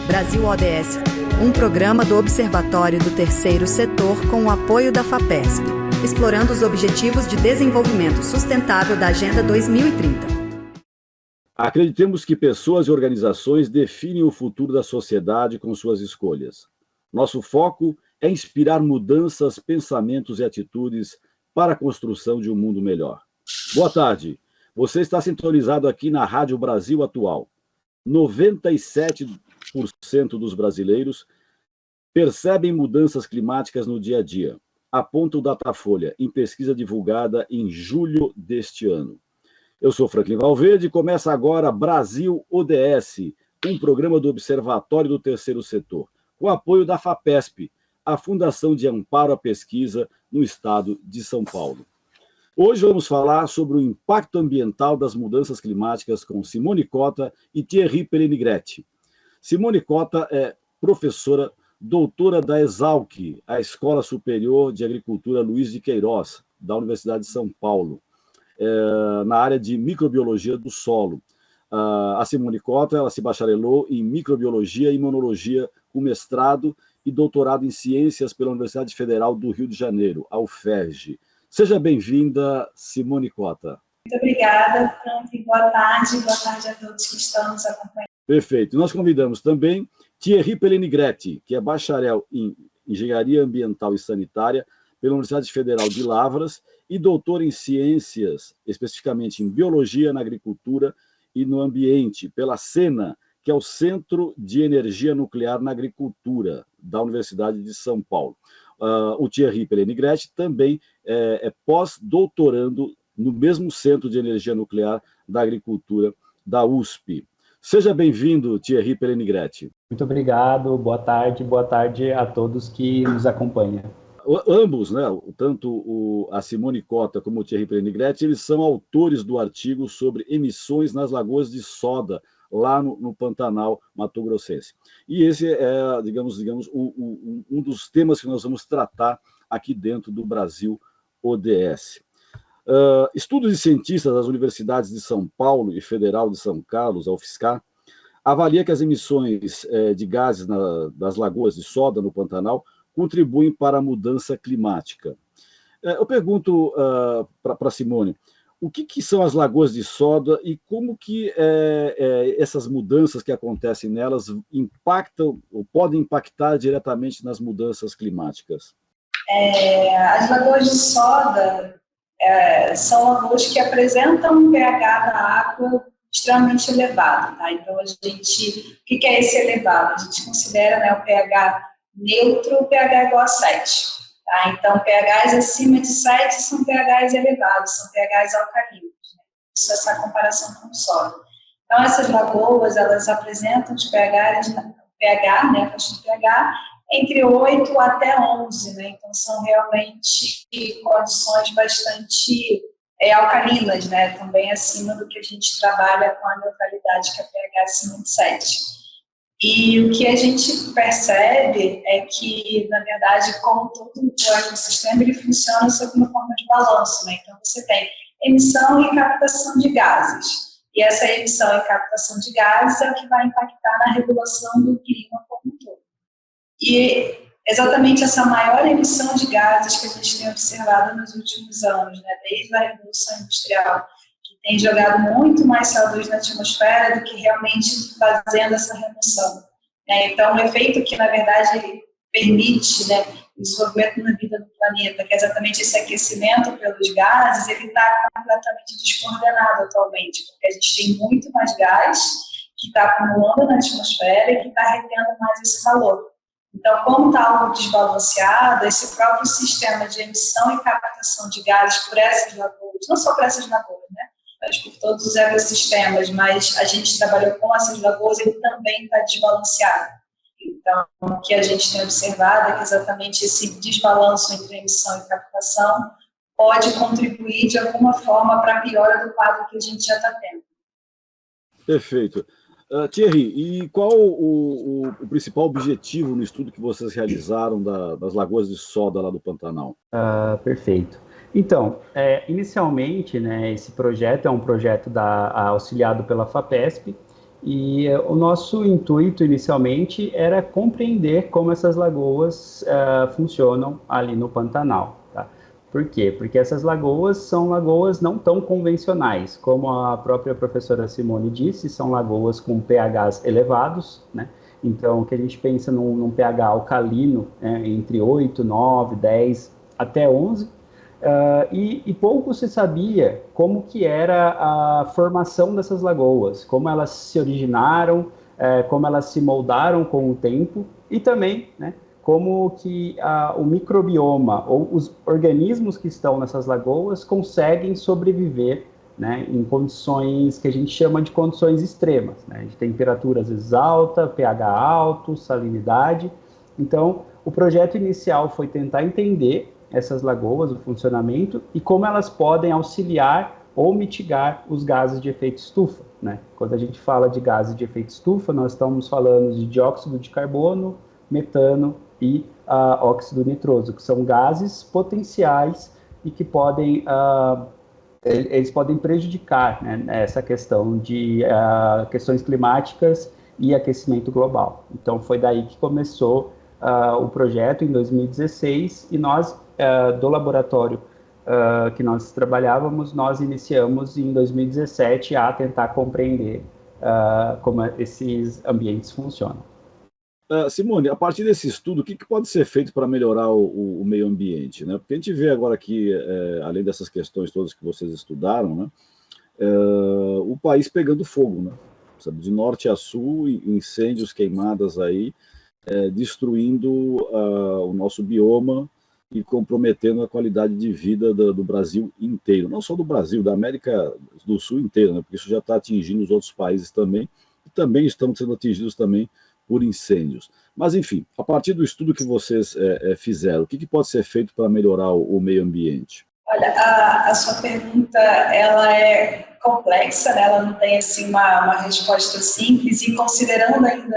Brasil ODS, um programa do Observatório do Terceiro Setor com o apoio da FAPESP, explorando os Objetivos de Desenvolvimento Sustentável da Agenda 2030. Acreditemos que pessoas e organizações definem o futuro da sociedade com suas escolhas. Nosso foco é inspirar mudanças, pensamentos e atitudes para a construção de um mundo melhor. Boa tarde. Você está sintonizado aqui na Rádio Brasil Atual. 97% dos brasileiros percebem mudanças climáticas no dia a dia, aponta o Datafolha, em pesquisa divulgada em julho deste ano. Eu sou Franklin Valverde e começa agora Brasil ODS, um programa do Observatório do Terceiro Setor, com apoio da FAPESP, a Fundação de Amparo à Pesquisa no estado de São Paulo. Hoje vamos falar sobre o impacto ambiental das mudanças climáticas com Simone Cota e Thierry Pellegrini. Simone Cota é professora doutora da ESALC, a Escola Superior de Agricultura Luiz de Queiroz, da Universidade de São Paulo, na área de microbiologia do solo. A Simone Cota, ela se bacharelou em microbiologia e imunologia com mestrado e doutorado em ciências pela Universidade Federal do Rio de Janeiro, a UFERJ. Seja bem-vinda, Simone Cota. Muito obrigada, Franklin. Boa tarde a todos que estão nos acompanhando. Perfeito. Nós convidamos também Thierry Pellegrini, que é bacharel em Engenharia Ambiental e Sanitária pela Universidade Federal de Lavras e doutor em Ciências, especificamente em Biologia na Agricultura e no Ambiente, pela SENA, que é o Centro de Energia Nuclear na Agricultura, da Universidade de São Paulo. O Thierry Pellegrini também é pós-doutorando no mesmo Centro de Energia Nuclear da Agricultura da USP. Seja bem-vindo, Thierry Pellegrini. Muito obrigado, boa tarde a todos que nos acompanham. Ambos, né, tanto a Simone Cota como o Thierry Pellegrini, eles são autores do artigo sobre emissões nas lagoas de soda, lá no Pantanal Mato Grossense. E esse é, digamos, um dos temas que nós vamos tratar aqui dentro do Brasil ODS. Estudos de cientistas das universidades de São Paulo e Federal de São Carlos, a UFSCar, avalia que as emissões de gases das lagoas de soda no Pantanal contribuem para a mudança climática. Eu pergunto para Simone, o que são as lagoas de soda e como que essas mudanças que acontecem nelas impactam ou podem impactar diretamente nas mudanças climáticas? As lagoas de soda são lagoas que apresentam um pH da água extremamente elevado. Tá? Então, o que é esse elevado? A gente considera, né, o pH neutro, o pH igual a 7. Tá? Então, pHs acima de 7 são pHs elevados, são pHs alcalinos. Né? Isso é essa comparação com o solo. Então, essas lagoas, elas apresentam os pH, né, a faixa de pH, entre 8 até 11. Né? Então, são realmente condições bastante alcalinas, né? Também acima do que a gente trabalha com a neutralidade, que é pH acima de 7. E o que a gente percebe é que, na verdade, como todo o ecossistema, ele funciona sob uma forma de balanço, né? Então, você tem emissão e captação de gases. E essa emissão e captação de gases é o que vai impactar na regulação do clima como um todo. E exatamente essa maior emissão de gases que a gente tem observado nos últimos anos, né? Desde a Revolução Industrial, tem jogado muito mais CO2 na atmosfera do que realmente fazendo essa remoção. Então, o efeito que, na verdade, permite, né, o desenvolvimento na vida do planeta, que é exatamente esse aquecimento pelos gases, ele está completamente descoordenado atualmente, porque a gente tem muito mais gás que está acumulando na atmosfera e que está retendo mais esse calor. Então, como está algo desbalanceado, esse próprio sistema de emissão e captação de gases por essas lagoas, não só por essas lagoas, né, mas por todos os ecossistemas, mas a gente trabalhou com essas lagoas, ele também está desbalanceado. Então, o que a gente tem observado é que exatamente esse desbalanço entre emissão e captação pode contribuir de alguma forma para a piora do quadro que a gente já está tendo. Perfeito. Thierry, e qual o principal objetivo no estudo que vocês realizaram das lagoas de soda lá do Pantanal? Perfeito. Então, inicialmente, né, esse projeto é um projeto auxiliado pela FAPESP E o nosso intuito inicialmente era compreender como essas lagoas funcionam ali no Pantanal. Tá? Por quê? Porque essas lagoas são lagoas não tão convencionais, como a própria professora Simone disse, são lagoas com pHs elevados, né? Então, o que a gente pensa num pH alcalino, entre 8, 9, 10 até 11, e pouco se sabia como que era a formação dessas lagoas, como elas se originaram, como elas se moldaram com o tempo, e também, né, como que o microbioma ou os organismos que estão nessas lagoas conseguem sobreviver, né, em condições que a gente chama de condições extremas, né, de temperatura às vezes alta, pH alto, salinidade. Então, o projeto inicial foi tentar entender essas lagoas, o funcionamento e como elas podem auxiliar ou mitigar os gases de efeito estufa, né? Quando a gente fala de gases de efeito estufa, nós estamos falando de dióxido de carbono, metano e óxido nitroso, que são gases potenciais e que podem eles podem prejudicar, né, essa questão de questões climáticas e aquecimento global. Então, foi daí que começou o projeto em 2016 e nós, do laboratório que nós trabalhávamos, nós iniciamos em 2017 a tentar compreender como esses ambientes funcionam. Simone, a partir desse estudo, o que pode ser feito para melhorar o meio ambiente, né? Porque a gente vê agora que, além dessas questões todas que vocês estudaram, né, o país pegando fogo, né? Sabe, de norte a sul, incêndios, queimadas aí, destruindo o nosso bioma e comprometendo a qualidade de vida do Brasil inteiro. Não só do Brasil, da América do Sul inteira, né? Porque isso já está atingindo os outros países também, e também estamos sendo atingidos também por incêndios. Mas, enfim, a partir do estudo que vocês fizeram, o que pode ser feito para melhorar o meio ambiente? Olha, a sua pergunta, ela é complexa, né? Ela não tem assim, uma resposta simples, e considerando ainda,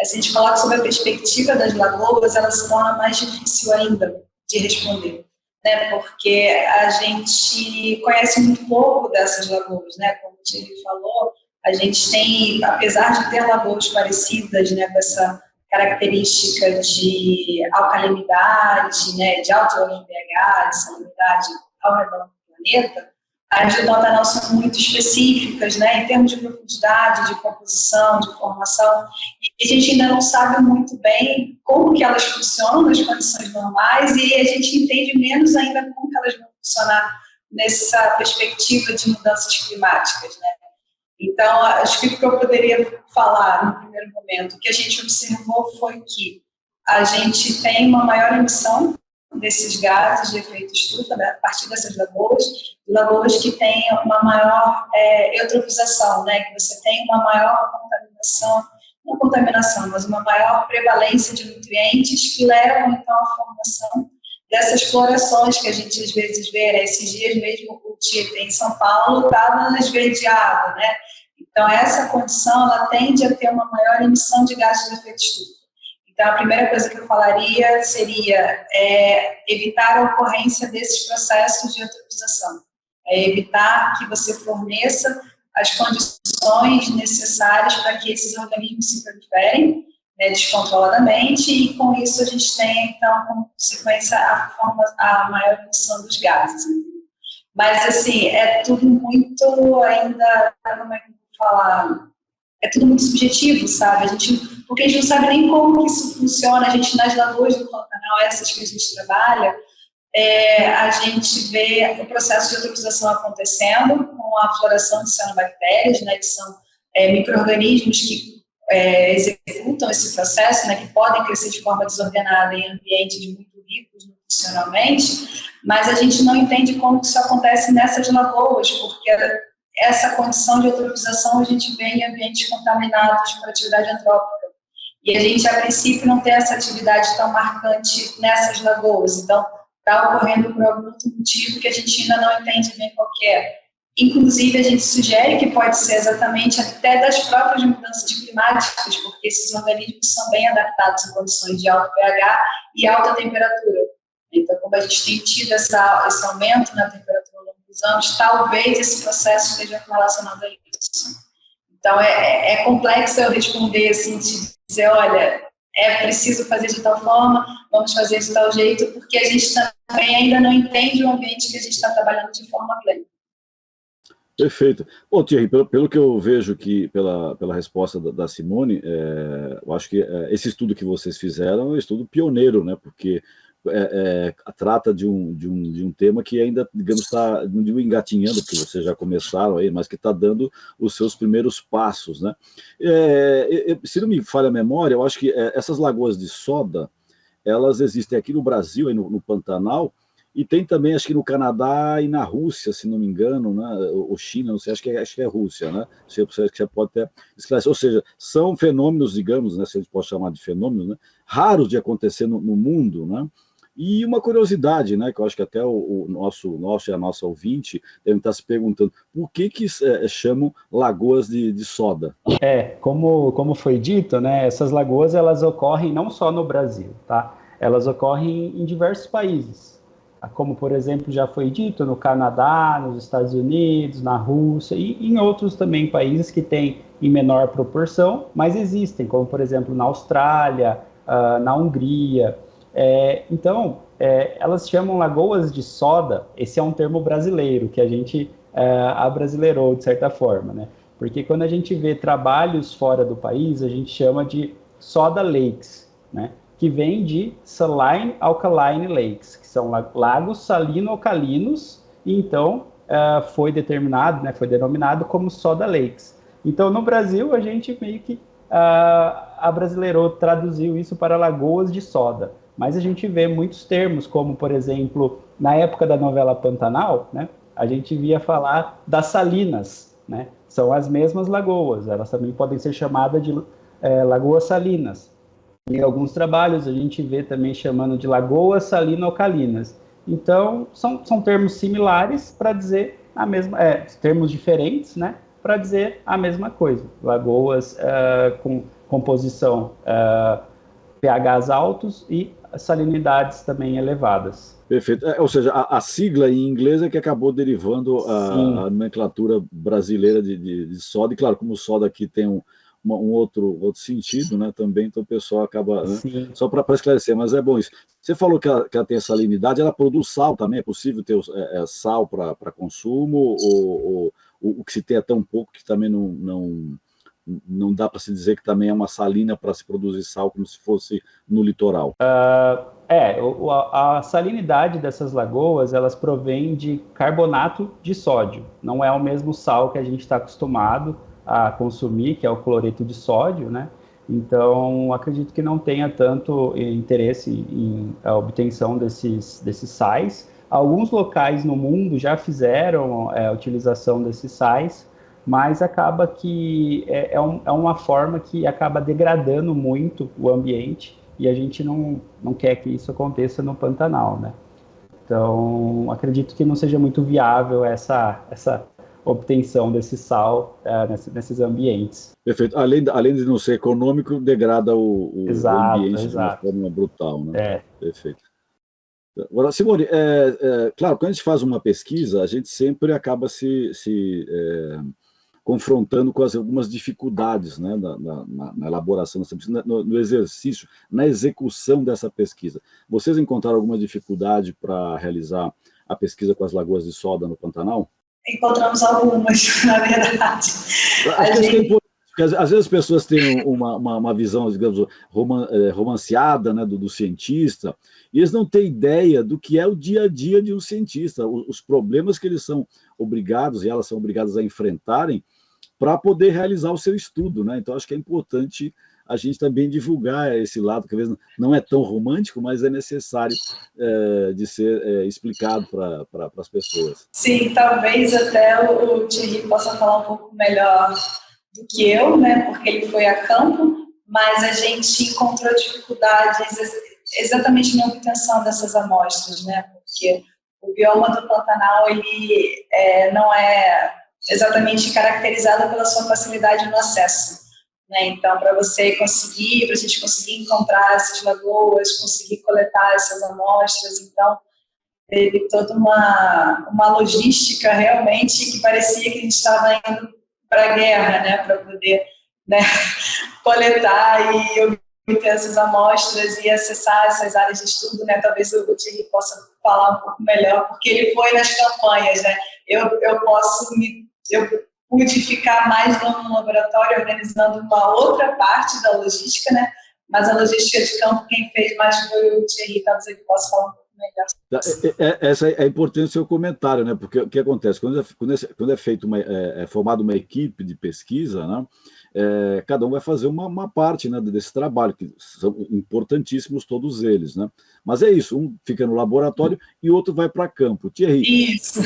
se a gente coloca sobre a perspectiva das lagoas, ela se torna mais difícil ainda de responder, né? Porque a gente conhece muito pouco dessas lagoas, né? Como o Thierry falou, a gente tem, apesar de ter lagoas parecidas, né, com essa característica de alcalinidade, né, de alto valor de pH, de salinidade ao redor do planeta, as do Pantanal são muito específicas, né, em termos de profundidade, de composição, de formação, e a gente ainda não sabe muito bem como que elas funcionam nas condições normais, e a gente entende menos ainda como que elas vão funcionar nessa perspectiva de mudanças climáticas, né. Então, acho que o que eu poderia falar no primeiro momento, o que a gente observou foi que a gente tem uma maior emissão desses gases de efeito estufa, né, a partir dessas lagoas que têm uma maior eutrofização, né, que você tem uma maior contaminação, não contaminação, mas uma maior prevalência de nutrientes que levam, então, à formação dessas florações que a gente às vezes vê, né? Esses dias mesmo o Tietê em São Paulo estava esverdeado, né? Então essa condição, ela tende a ter uma maior emissão de gases de efeito estufa. Então a primeira coisa que eu falaria seria evitar a ocorrência desses processos de eutrofização, evitar que você forneça as condições necessárias para que esses organismos se proliferem, né, descontroladamente, e com isso a gente tem, então, como consequência, a maior emissão dos gases. Mas, assim, é tudo muito ainda, como é que eu vou falar, é tudo muito subjetivo, sabe? Porque a gente não sabe nem como que isso funciona. A gente, nas lagoas do Pantanal, essas que a gente trabalha, a gente vê o processo de eutrofização acontecendo com a floração de cianobactérias, né, que são micro-organismos que executam esse processo, né, que podem crescer de forma desordenada em ambientes muito ricos nutricionalmente, mas a gente não entende como isso acontece nessas lagoas, porque essa condição de eutrofização a gente vê em ambientes contaminados por atividade antrópica. E a gente, a princípio, não tem essa atividade tão marcante nessas lagoas. Então, está ocorrendo por algum outro motivo que a gente ainda não entende bem qual que é. Inclusive, a gente sugere que pode ser exatamente até das próprias mudanças climáticas, porque esses organismos são bem adaptados em condições de alto pH e alta temperatura. Então, como a gente tem tido esse aumento na temperatura ao longo dos anos, talvez esse processo esteja relacionado a isso. Então, é complexo eu responder assim, te dizer, olha, é preciso fazer de tal forma, vamos fazer de tal jeito, porque a gente também ainda não entende o ambiente que a gente está trabalhando de forma plena. Perfeito. Bom, Thierry, pelo que eu vejo aqui, pela resposta da Simone, eu acho que esse estudo que vocês fizeram é um estudo pioneiro, né? Porque trata de um tema que ainda, digamos, está, não digo engatinhando, porque vocês já começaram aí, mas que está dando os seus primeiros passos, né? Se não me falha a memória, eu acho que essas lagoas de soda, elas existem aqui no Brasil, aí no Pantanal, e tem também, acho que no Canadá e na Rússia, se não me engano, né? Ou China, não sei, acho que é Rússia, né? Você pode até esclarecer. Ou seja, são fenômenos, digamos, né? Se a gente pode chamar de fenômenos, né? Raros de acontecer no mundo, né? E uma curiosidade, né? Que eu acho que até o nosso e a nossa ouvinte devem estar se perguntando por que chamam lagoas de soda? Como foi dito, né? Essas lagoas, elas ocorrem não só no Brasil, tá? Elas ocorrem em diversos países. Como, por exemplo, já foi dito, no Canadá, nos Estados Unidos, na Rússia e em outros também países que têm em menor proporção, mas existem, como, por exemplo, na Austrália, na Hungria. Então, elas chamam lagoas de soda, esse é um termo brasileiro, que a gente abrasileirou, de certa forma, né? Porque quando a gente vê trabalhos fora do país, a gente chama de soda lakes, né? Que vem de Saline Alkaline Lakes, que são lagos salino-alcalinos, e então foi determinado, né, foi denominado como Soda Lakes. Então, no Brasil, a gente meio que abrasileirou, traduziu isso para lagoas de soda. Mas a gente vê muitos termos, como, por exemplo, na época da novela Pantanal, né, a gente via falar das salinas, né, são as mesmas lagoas, elas também podem ser chamadas de lagoas salinas. Em alguns trabalhos a gente vê também chamando de lagoas salino-alcalinas. Então, são termos similares para dizer a mesma, termos diferentes, né, para dizer a mesma coisa. Lagoas com composição pHs altos e salinidades também elevadas. Perfeito. Ou seja, a sigla em inglês é que acabou derivando a nomenclatura brasileira de soda, e claro, como soda aqui tem um outro sentido, né, também, então o pessoal acaba, né, só para esclarecer, mas é bom isso. Você falou que ela tem essa salinidade, ela produz sal também, é possível ter sal para consumo, ou o que se tem é tão pouco que também não dá para se dizer que também é uma salina para se produzir sal, como se fosse no litoral? A salinidade dessas lagoas, elas provêm de carbonato de sódio, não é o mesmo sal que a gente está acostumado a consumir, que é o cloreto de sódio, né? Então, acredito que não tenha tanto interesse em a obtenção desses sais. Alguns locais no mundo já fizeram a utilização desses sais, mas acaba que é uma forma que acaba degradando muito o ambiente, e a gente não quer que isso aconteça no Pantanal, né? Então, acredito que não seja muito viável essa obtenção desse sal nesses ambientes. Perfeito. Além de não ser econômico, degrada o ambiente de uma forma brutal, né? Perfeito. Agora, Simone, claro, quando a gente faz uma pesquisa, a gente sempre acaba se confrontando com algumas dificuldades, né, na elaboração dessa pesquisa, no exercício, na execução dessa pesquisa. Vocês encontraram alguma dificuldade para realizar a pesquisa com as lagoas de soda no Pantanal? Encontramos algumas, na verdade. Porque às vezes as pessoas têm uma visão, digamos, romanceada, né, do cientista, e eles não têm ideia do que é o dia a dia de um cientista, os problemas que eles são obrigados, e elas são obrigadas a enfrentarem, para poder realizar o seu estudo, né? Então, acho que é importante a gente também divulgar esse lado, que às vezes não é tão romântico, mas é necessário de ser explicado para as pessoas. Sim, talvez até o Thierry possa falar um pouco melhor do que eu, né? Porque ele foi a campo, mas a gente encontrou dificuldades exatamente na obtenção dessas amostras, né? Porque o bioma do Pantanal, ele não é exatamente caracterizado pela sua facilidade no acesso, né? Então, para a gente conseguir encontrar essas lagoas, conseguir coletar essas amostras, então, teve toda uma logística realmente que parecia que a gente estava indo para a guerra, né, para poder, né, coletar e obter essas amostras e acessar essas áreas de estudo, né? Talvez o Thierry possa falar um pouco melhor, porque ele foi nas campanhas, né? Eu pude ficar mais no laboratório organizando uma outra parte da logística, né? Mas a logística de campo, quem fez mais foi o Thierry, talvez ele possa falar um pouco melhor. Essa é importante o seu comentário, né? Porque o que acontece? Quando é feito formada uma equipe de pesquisa, né? Cada um vai fazer uma parte, né, desse trabalho, que são importantíssimos todos eles, né? Mas é isso, um fica no laboratório e o outro vai para campo. Thierry,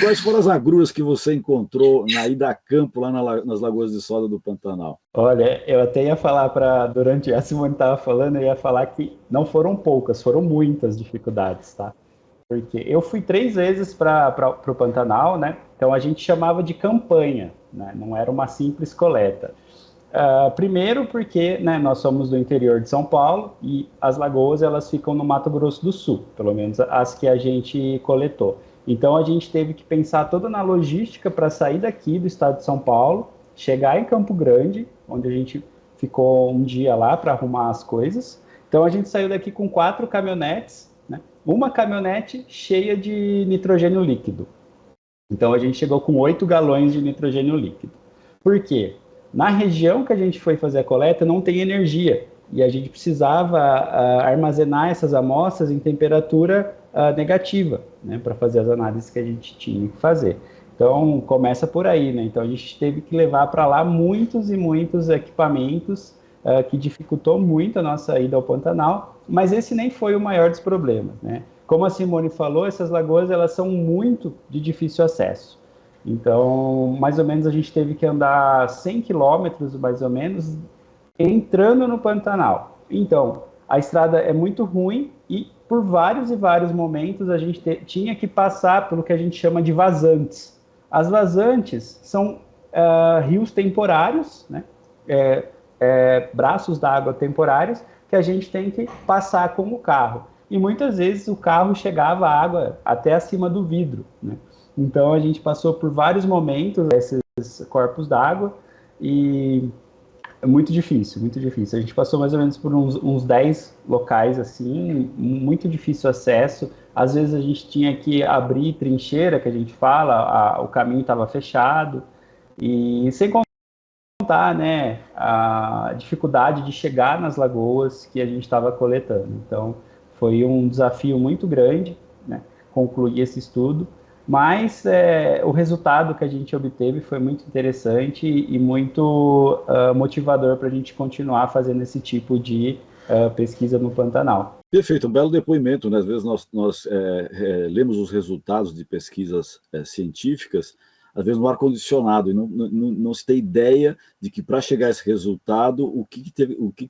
quais foram as agruras que você encontrou na ida a campo lá nas Lagoas de Soda do Pantanal? Olha, eu até ia falar durante a Simone estava falando, eu ia falar que não foram poucas, foram muitas dificuldades, tá? Porque eu fui 3 vezes para o Pantanal, né? Então a gente chamava de campanha, né? Não era uma simples coleta. Primeiro porque, né, nós somos do interior de São Paulo e as lagoas elas ficam no Mato Grosso do Sul, pelo menos as que a gente coletou. Então a gente teve que pensar toda na logística para sair daqui do estado de São Paulo, chegar em Campo Grande, onde a gente ficou um dia lá para arrumar as coisas. Então a gente saiu daqui com 4 caminhonetes, né, uma caminhonete cheia de nitrogênio líquido. Então a gente chegou com 8 galões de nitrogênio líquido. Por quê? Na região que a gente foi fazer a coleta não tem energia e a gente precisava armazenar essas amostras em temperatura negativa, né, para fazer as análises que a gente tinha que fazer. Então começa por aí, né? Então a gente teve que levar para lá muitos e muitos equipamentos, que dificultou muito a nossa ida ao Pantanal, mas esse nem foi o maior dos problemas, né? Como a Simone falou, essas lagoas elas são muito de difícil acesso. Então, mais ou menos, a gente teve que andar 100 quilômetros, mais ou menos, entrando no Pantanal. Então, a estrada é muito ruim e, por vários e vários momentos, a gente tinha que passar pelo que a gente chama de vazantes. As vazantes são rios temporários, né? Braços d'água temporários que a gente tem que passar com o carro. E muitas vezes o carro chegava a água até acima do vidro, né? Então a gente passou por vários momentos esses corpos d'água e é muito difícil, muito difícil. A gente passou mais ou menos por uns 10 locais assim, muito difícil acesso. Às vezes a gente tinha que abrir trincheira, que a gente fala, o caminho estava fechado. E sem contar, né, a dificuldade de chegar nas lagoas que a gente estava coletando. Então foi um desafio muito grande, né, concluir esse estudo. Mas o resultado que a gente obteve foi muito interessante e muito motivador para a gente continuar fazendo esse tipo de pesquisa no Pantanal. Perfeito, um belo depoimento, né? Às vezes nós lemos os resultados de pesquisas científicas, às vezes no ar-condicionado, e não se tem ideia de que para chegar a esse resultado, o que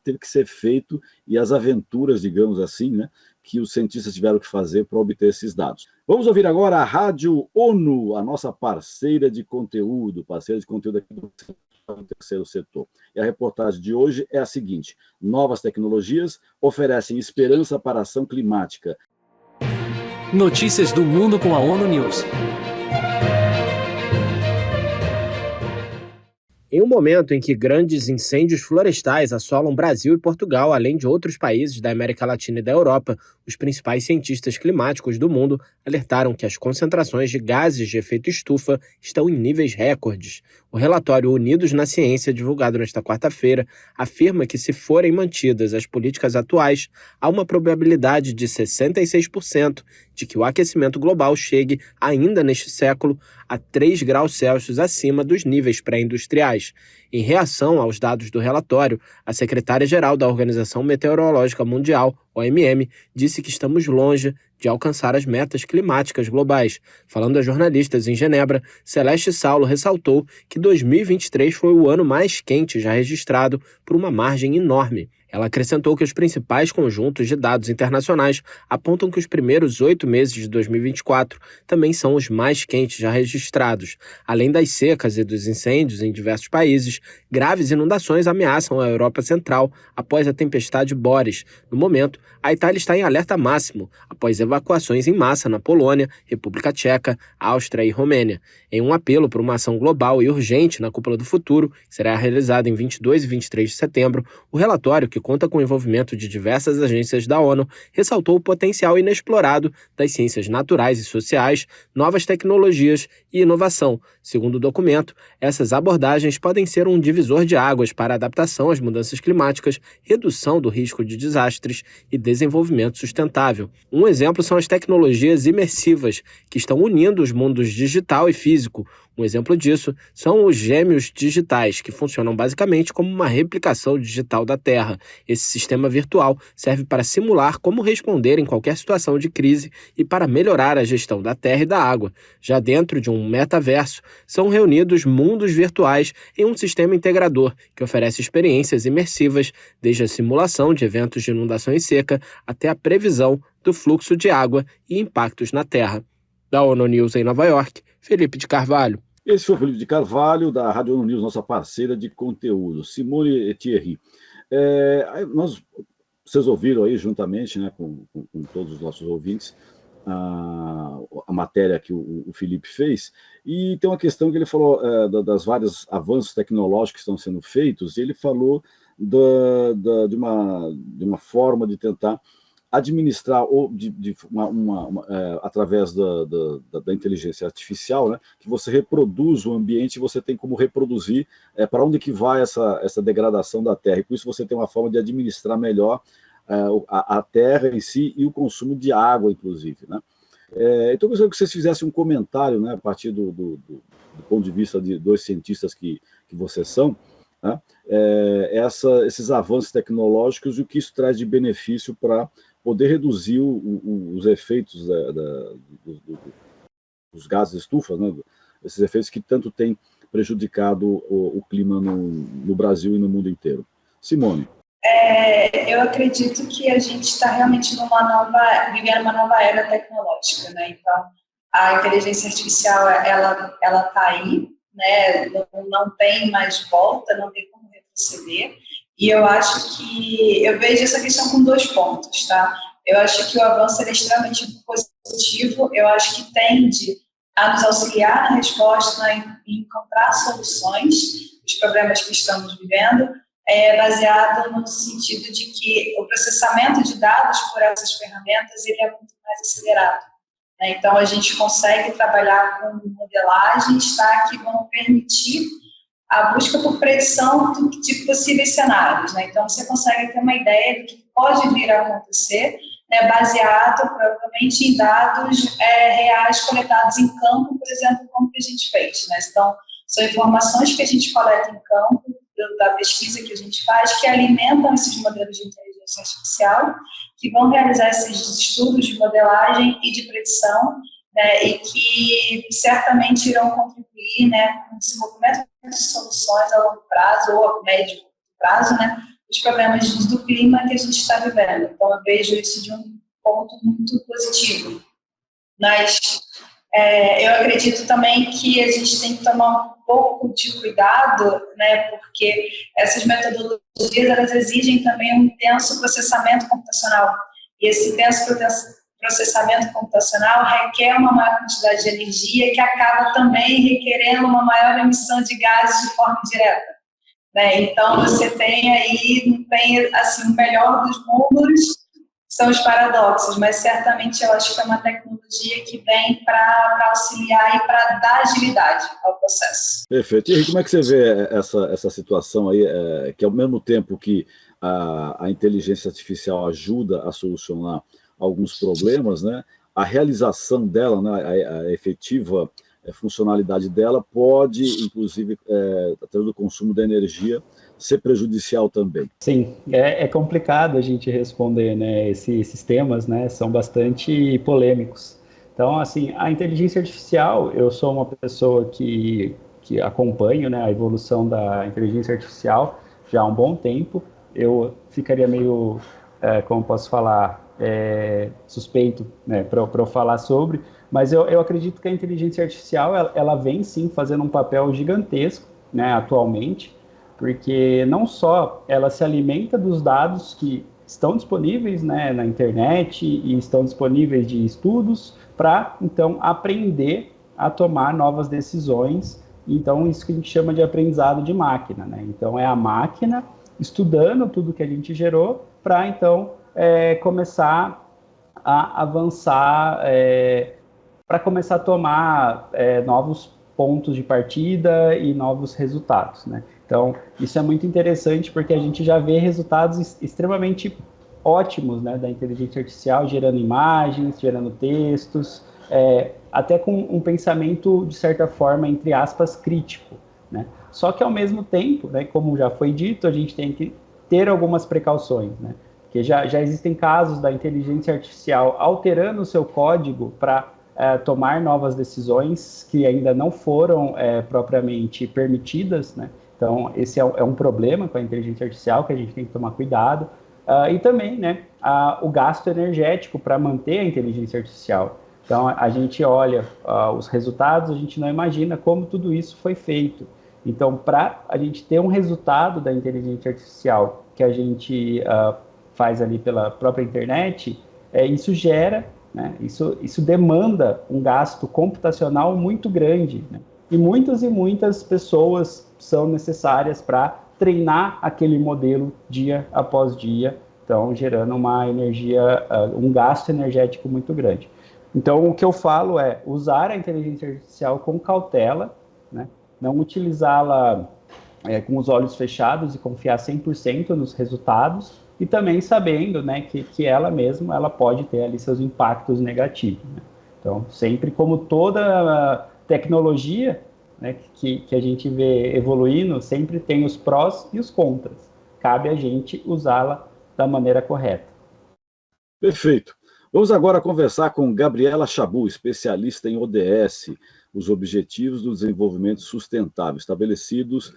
teve que ser feito e as aventuras, digamos assim, né, que os cientistas tiveram que fazer para obter esses dados. Vamos ouvir agora a Rádio ONU, a nossa parceira de conteúdo aqui do terceiro setor. E a reportagem de hoje é a seguinte: novas tecnologias oferecem esperança para a ação climática. Notícias do mundo com a ONU News. Em um momento em que grandes incêndios florestais assolam Brasil e Portugal, além de outros países da América Latina e da Europa, os principais cientistas climáticos do mundo alertaram que as concentrações de gases de efeito estufa estão em níveis recordes. O relatório Unidos na Ciência, divulgado nesta quarta-feira, afirma que, se forem mantidas as políticas atuais, há uma probabilidade de 66% de que o aquecimento global chegue, ainda neste século, a 3 graus Celsius acima dos níveis pré-industriais. Em reação aos dados do relatório, a secretária-geral da Organização Meteorológica Mundial, OMM, disse que estamos longe de alcançar as metas climáticas globais. Falando a jornalistas em Genebra, Celeste Saulo ressaltou que 2023 foi o ano mais quente já registrado por uma margem enorme. Ela acrescentou que os principais conjuntos de dados internacionais apontam que os primeiros 8 meses de 2024 também são os mais quentes já registrados. Além das secas e dos incêndios em diversos países, graves inundações ameaçam a Europa Central após a tempestade Boris. No momento, a Itália está em alerta máximo após evacuações em massa na Polônia, República Tcheca, Áustria e Romênia. Em um apelo por uma ação global e urgente na Cúpula do Futuro, que será realizada em 22 e 23 de setembro, o relatório, que conta com o envolvimento de diversas agências da ONU, ressaltou o potencial inexplorado das ciências naturais e sociais, novas tecnologias e inovação. Segundo o documento, essas abordagens podem ser um divisor de águas para a adaptação às mudanças climáticas, redução do risco de desastres e desenvolvimento sustentável. Um exemplo são as tecnologias imersivas, que estão unindo os mundos digital e físico. Um exemplo disso são os gêmeos digitais, que funcionam basicamente como uma replicação digital da Terra. Esse sistema virtual serve para simular como responder em qualquer situação de crise e para melhorar a gestão da terra e da água. Já dentro de um metaverso, são reunidos mundos virtuais em um sistema integrador que oferece experiências imersivas, desde a simulação de eventos de inundação e seca até a previsão do fluxo de água e impactos na Terra. Da ONU News em Nova York, Felipe de Carvalho. Esse foi o Felipe de Carvalho, da Rádio ONU News, nossa parceira de conteúdo, Simone Thierry. Vocês ouviram aí, juntamente, né, com todos os nossos ouvintes, a matéria que o Felipe fez, e tem uma questão que ele falou das vários avanços tecnológicos que estão sendo feitos, e ele falou de uma forma de tentar administrar através da inteligência artificial, né, que você reproduz o ambiente e você tem como reproduzir para onde que vai essa degradação da terra, e com isso você tem uma forma de administrar melhor a terra em si e o consumo de água, inclusive, né? Então eu gostaria que vocês fizessem um comentário, né, a partir do ponto de vista de dois cientistas que vocês são, né, esses avanços tecnológicos e o que isso traz de benefício para poder reduzir os efeitos dos gases de estufa, né, esses efeitos que tanto têm prejudicado o clima no Brasil e no mundo inteiro. Simone. Eu acredito que a gente está realmente vivendo uma nova era tecnológica, né? Então, a inteligência artificial, ela está aí, né? Não tem mais volta, não tem como retroceder. E eu vejo essa questão com 2 pontos, tá? Eu acho que o avanço é extremamente positivo, eu acho que tende a nos auxiliar na resposta, em encontrar soluções dos problemas que estamos vivendo, baseado no sentido de que o processamento de dados por essas ferramentas ele é muito mais acelerado, né? Então, a gente consegue trabalhar com modelagens, tá, que vão permitir a busca por predição de possíveis cenários, né? Então, você consegue ter uma ideia do que pode vir a acontecer, né, baseado, provavelmente, em dados reais coletados em campo, por exemplo, como que a gente fez, né? Então, são informações que a gente coleta em campo, da pesquisa que a gente faz, que alimentam esses modelos de inteligência artificial, que vão realizar esses estudos de modelagem e de predição, né, e que certamente irão contribuir, né, com o desenvolvimento de soluções a longo prazo ou a médio prazo, né, os problemas do clima que a gente está vivendo. Então, eu vejo isso de um ponto muito positivo. Mas eu acredito também que a gente tem que tomar um pouco de cuidado, né, porque essas metodologias elas exigem também um intenso processamento computacional. E esse intenso processamento computacional requer uma maior quantidade de energia que acaba também requerendo uma maior emissão de gases de forma direta, né? Então, você tem assim, o melhor dos mundos são os paradoxos, mas certamente eu acho que é uma tecnologia que vem para auxiliar e para dar agilidade ao processo. Perfeito. E como é que você vê essa situação aí, que ao mesmo tempo que a inteligência artificial ajuda a solucionar alguns problemas, né, a realização dela, né, a efetiva funcionalidade dela pode, inclusive, através do consumo da energia, ser prejudicial também? Sim, é complicado a gente responder, né? Esses temas, né, são bastante polêmicos. Então, assim, a inteligência artificial, eu sou uma pessoa que acompanho, né, a evolução da inteligência artificial já há um bom tempo. eu ficaria meio, como posso falar, suspeito, né, para eu falar sobre, mas eu acredito que a inteligência artificial, ela vem sim fazendo um papel gigantesco, né, atualmente, porque não só ela se alimenta dos dados que estão disponíveis, né, na internet e estão disponíveis de estudos para, então, aprender a tomar novas decisões. Então, isso que a gente chama de aprendizado de máquina, né? Então, é a máquina estudando tudo que a gente gerou para, então, começar a avançar, para começar a tomar novos pontos de partida e novos resultados, né? Então, isso é muito interessante porque a gente já vê resultados extremamente ótimos, né, da inteligência artificial, gerando imagens, gerando textos, até com um pensamento, de certa forma, entre aspas, crítico, né? Só que, ao mesmo tempo, né, como já foi dito, a gente tem que ter algumas precauções, né? Porque já existem casos da inteligência artificial alterando o seu código para tomar novas decisões que ainda não foram propriamente permitidas, né? Então, esse é um problema com a inteligência artificial que a gente tem que tomar cuidado. E também, né, o gasto energético para manter a inteligência artificial. Então, a gente olha os resultados, a gente não imagina como tudo isso foi feito. Então, para a gente ter um resultado da inteligência artificial que a gente faz ali pela própria internet, isso gera, né, isso demanda um gasto computacional muito grande, né? E muitas pessoas são necessárias para treinar aquele modelo dia após dia, então gerando uma energia, um gasto energético muito grande. Então, o que eu falo é usar a inteligência artificial com cautela, né? Não utilizá-la com os olhos fechados e confiar 100% nos resultados, e também sabendo, né, que ela mesma ela pode ter ali seus impactos negativos, né? Então, sempre como toda tecnologia, né, que a gente vê evoluindo, sempre tem os prós e os contras. Cabe a gente usá-la da maneira correta. Perfeito. Vamos agora conversar com Gabriela Chabut, especialista em ODS, os Objetivos do Desenvolvimento Sustentável, estabelecidos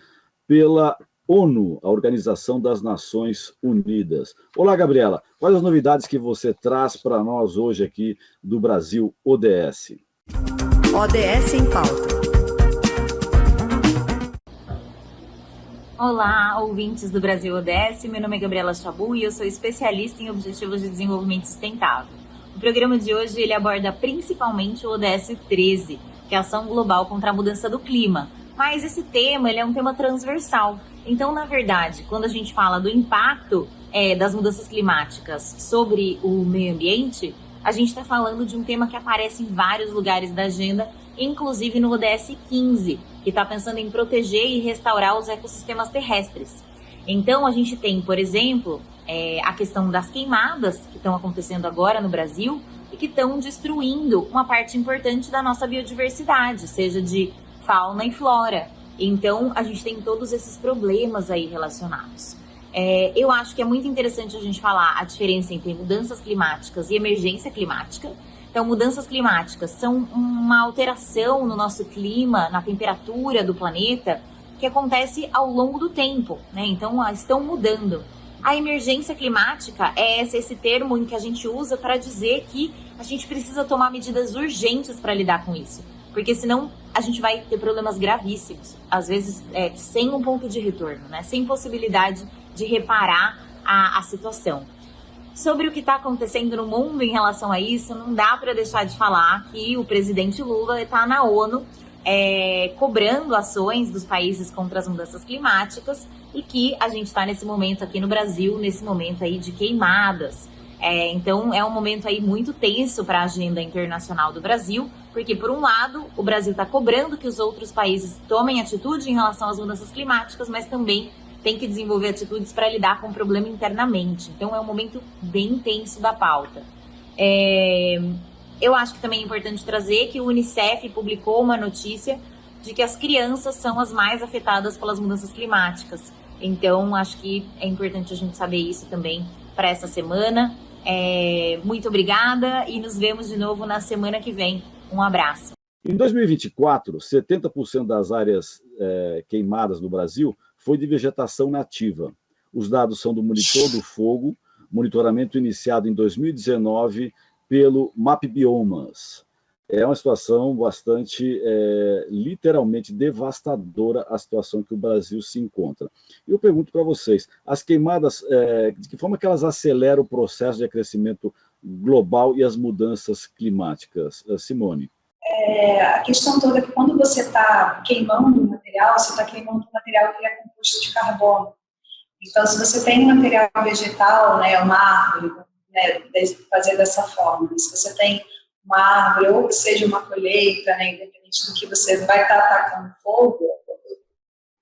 pela ONU, a Organização das Nações Unidas. Olá, Gabriela. Quais as novidades que você traz para nós hoje aqui do Brasil ODS? ODS em pauta. Olá, ouvintes do Brasil ODS, meu nome é Gabriela Chabut e eu sou especialista em Objetivos de Desenvolvimento Sustentável. O programa de hoje ele aborda principalmente o ODS 13, que é a Ação Global contra a Mudança do Clima, mas esse tema ele é um tema transversal. Então, na verdade, quando a gente fala do impacto das mudanças climáticas sobre o meio ambiente, a gente está falando de um tema que aparece em vários lugares da agenda, inclusive no ODS 15, que está pensando em proteger e restaurar os ecossistemas terrestres. Então, a gente tem, por exemplo, a questão das queimadas que estão acontecendo agora no Brasil e que estão destruindo uma parte importante da nossa biodiversidade, seja de fauna e flora. Então, a gente tem todos esses problemas aí relacionados. Eu acho que é muito interessante a gente falar a diferença entre mudanças climáticas e emergência climática. Então, mudanças climáticas são uma alteração no nosso clima, na temperatura do planeta, que acontece ao longo do tempo, né? Então, estão mudando. A emergência climática é esse termo em que a gente usa para dizer que a gente precisa tomar medidas urgentes para lidar com isso, porque senão a gente vai ter problemas gravíssimos, às vezes sem um ponto de retorno, né? Sem possibilidade de reparar a situação. Sobre o que está acontecendo no mundo em relação a isso, não dá para deixar de falar que o presidente Lula está na ONU cobrando ações dos países contra as mudanças climáticas e que a gente está nesse momento aqui no Brasil, nesse momento aí de queimadas. Então é um momento aí muito tenso para a agenda internacional do Brasil, porque por um lado o Brasil está cobrando que os outros países tomem atitude em relação às mudanças climáticas, mas também tem que desenvolver atitudes para lidar com o problema internamente. Então é um momento bem tenso da pauta. Eu acho que também é importante trazer que o Unicef publicou uma notícia de que as crianças são as mais afetadas pelas mudanças climáticas. Então acho que é importante a gente saber isso também para essa semana. Muito obrigada e nos vemos de novo na semana que vem. Um abraço. Em 2024, 70% das áreas queimadas no Brasil foi de vegetação nativa. Os dados são do Monitor do Fogo, monitoramento iniciado em 2019 pelo MapBiomas. É uma situação bastante, literalmente devastadora a situação que o Brasil se encontra. Eu pergunto para vocês, as queimadas, de que forma que elas aceleram o processo de aquecimento global e as mudanças climáticas? Simone. A questão toda é que quando você está queimando um material, você está queimando um material que é composto de carbono. Então, se você tem um material vegetal, né, uma árvore, né, fazer dessa forma, se você tem uma árvore, ou que seja uma colheita, né, independente do que você vai estar atacando fogo,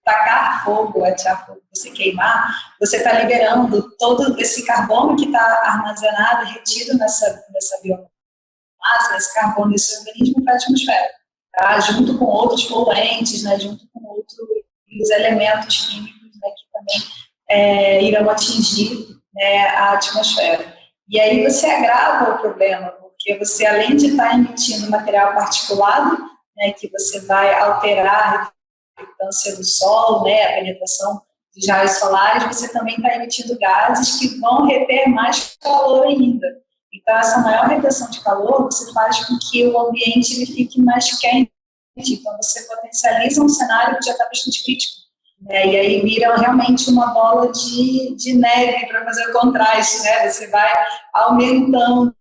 tacar fogo, atirar fogo, você queimar, você está liberando todo esse carbono que está armazenado e retido nessa biomassa, esse carbono desse organismo para a atmosfera, tá? Junto com outros poluentes, né, junto com outros elementos químicos, né, que também irão atingir, né, a atmosfera. E aí você agrava o problema, porque você, além de estar emitindo material particulado, né, que você vai alterar a reflectância do sol, né, a penetração dos raios solares, você também está emitindo gases que vão reter mais calor ainda. Então, essa maior retenção de calor, você faz com que o ambiente ele fique mais quente. Então, você potencializa um cenário que já está bastante crítico. Né? E aí vira realmente uma bola de neve para fazer o contraste. Né? Você vai aumentando,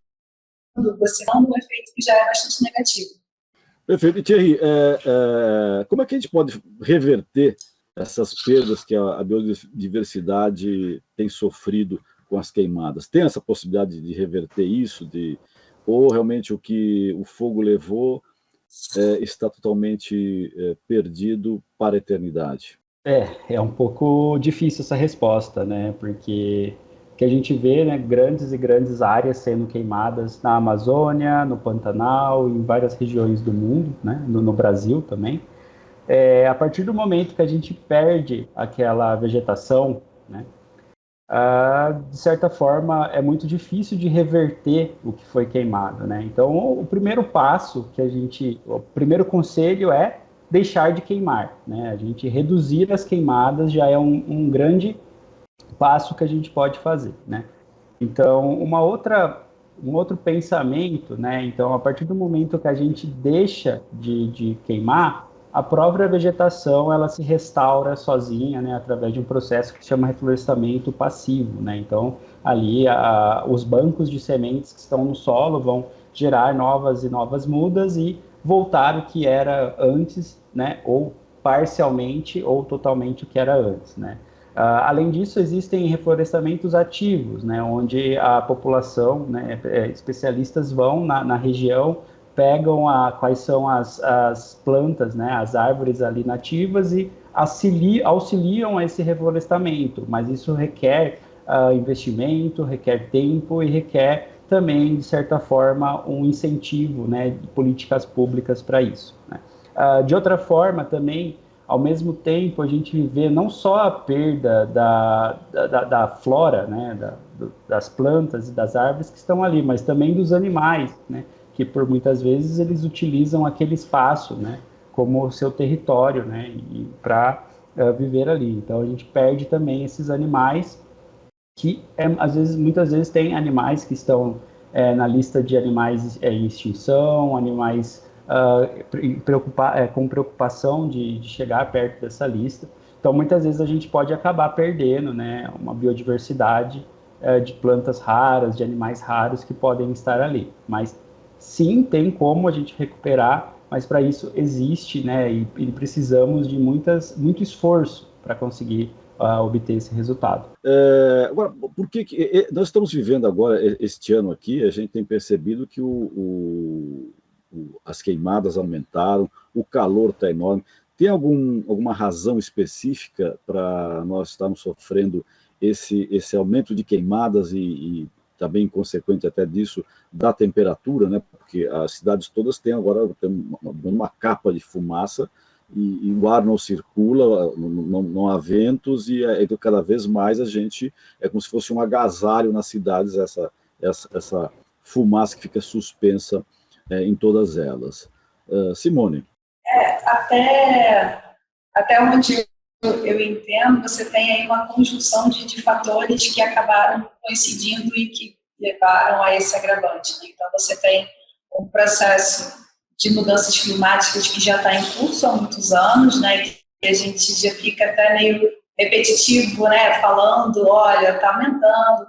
você dando um efeito que já é bastante negativo. Perfeito. E, Thierry, como é que a gente pode reverter essas perdas que a biodiversidade tem sofrido com as queimadas? Tem essa possibilidade de reverter isso? Ou realmente o que o fogo levou está totalmente perdido para a eternidade? É um pouco difícil essa resposta, né? Porque o que a gente vê, né, grandes e grandes áreas sendo queimadas na Amazônia, no Pantanal, em várias regiões do mundo, né, no Brasil também. A partir do momento que a gente perde aquela vegetação, né, de certa forma é muito difícil de reverter o que foi queimado, né? Então o primeiro passo o primeiro conselho é deixar de queimar, né? A gente reduzir as queimadas já é um grande passo que a gente pode fazer, né? Então um outro pensamento, né? Então a partir do momento que a gente deixa de queimar, a própria vegetação ela se restaura sozinha, né, através de um processo que se chama reflorestamento passivo, né? Então ali os bancos de sementes que estão no solo vão gerar novas e novas mudas e voltar o que era antes, né, ou parcialmente ou totalmente o que era antes, né? Além disso, existem reflorestamentos ativos, né, onde a população, né, especialistas vão na região, pegam quais são as plantas, né, as árvores ali nativas e auxiliam a esse reflorestamento, mas isso requer investimento, requer tempo e requer também, de certa forma, um incentivo, né, de políticas públicas para isso, né? De outra forma, também, ao mesmo tempo, a gente vê não só a perda da flora, né, das plantas e das árvores que estão ali, mas também dos animais, né, que por muitas vezes eles utilizam aquele espaço, né, como seu território, né, para viver ali. Então a gente perde também esses animais que muitas vezes tem animais que estão na lista de animais em extinção, animais com preocupação de chegar perto dessa lista. Então muitas vezes a gente pode acabar perdendo, né, uma biodiversidade de plantas raras, de animais raros que podem estar ali. Mas sim, tem como a gente recuperar, mas para isso existe, né, e precisamos de muito esforço para conseguir obter esse resultado. Agora, por que nós estamos vivendo agora, este ano aqui, a gente tem percebido que as queimadas aumentaram, o calor está enorme. Tem alguma razão específica para nós estarmos sofrendo esse aumento de queimadas e também consequente até disso da temperatura, né? Porque as cidades todas têm agora uma capa de fumaça e o ar não circula, não há ventos e cada vez mais a gente é como se fosse um agasalho nas cidades, essa fumaça que fica suspensa em todas elas. Simone. Até onde eu entendo, você tem aí uma conjunção de fatores que acabaram coincidindo e que levaram a esse agravante, né? Então, você tem um processo de mudanças climáticas que já está em curso há muitos anos, né? E a gente já fica até meio repetitivo, né? Falando, olha, está aumentando,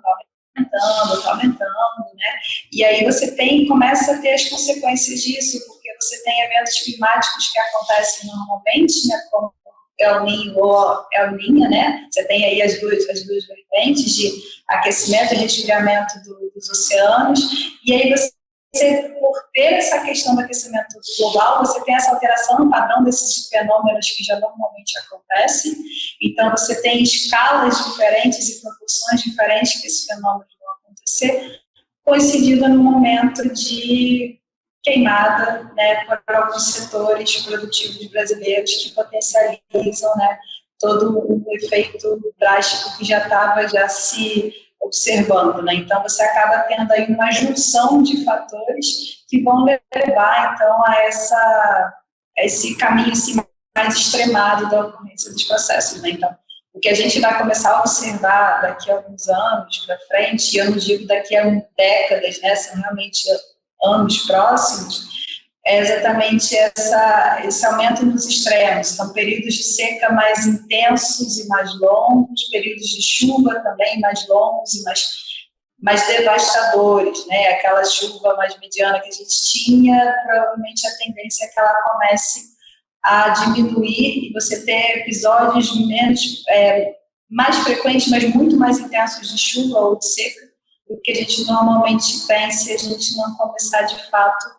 né? E aí você começa a ter as consequências disso, porque você tem eventos climáticos que acontecem normalmente, né? Como El Niño ou El Niña, né? Você tem aí as duas vertentes de aquecimento e resfriamento dos oceanos, e aí você, por ter essa questão do aquecimento global, você tem essa alteração no padrão desses fenômenos que já normalmente acontecem, então você tem escalas diferentes e proporções diferentes que esses fenômenos vão acontecer, coincidindo no momento de queimada, né, por alguns setores produtivos brasileiros que potencializam, né, todo o efeito drástico que já estava se observando, né? Então você acaba tendo aí uma junção de fatores que vão levar então a esse caminho assim, mais extremado da ocorrência dos processos, né? Então o que a gente vai começar a observar daqui a alguns anos para frente, e eu não digo daqui a décadas, né? São realmente anos próximos, é exatamente esse aumento nos extremos. São períodos de seca mais intensos e mais longos, períodos de chuva também mais longos e mais devastadores, né? Aquela chuva mais mediana que a gente tinha, provavelmente a tendência é que ela comece a diminuir e você ter episódios mais frequentes, mas muito mais intensos de chuva ou de seca, do que a gente normalmente tem se a gente não começar de fato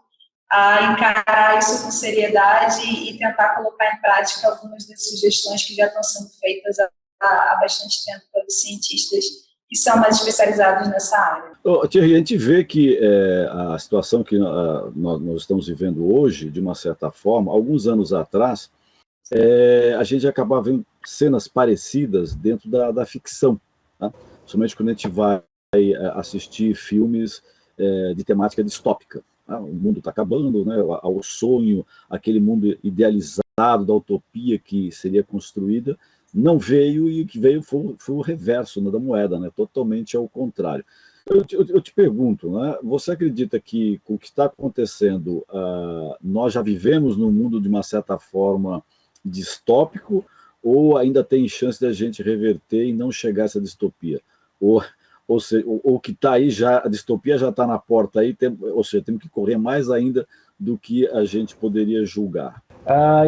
a encarar isso com seriedade e tentar colocar em prática algumas das sugestões que já estão sendo feitas há bastante tempo pelos cientistas que são mais especializados nessa área. Thierry, a gente vê que a situação que nós estamos vivendo hoje, de uma certa forma, alguns anos atrás, a gente acabava vendo cenas parecidas dentro da ficção, tá? Principalmente quando a gente vai assistir filmes de temática distópica. O mundo está acabando, né? O sonho, aquele mundo idealizado da utopia que seria construída, não veio, e o que veio foi o reverso, né, da moeda, né? Totalmente ao contrário. Eu te pergunto, né? Você acredita que com o que está acontecendo, nós já vivemos num mundo de uma certa forma distópico, ou ainda tem chance de a gente reverter e não chegar a essa distopia? Ou seja, o que está aí, a distopia já está na porta aí, ou seja, temos que correr mais ainda do que a gente poderia julgar.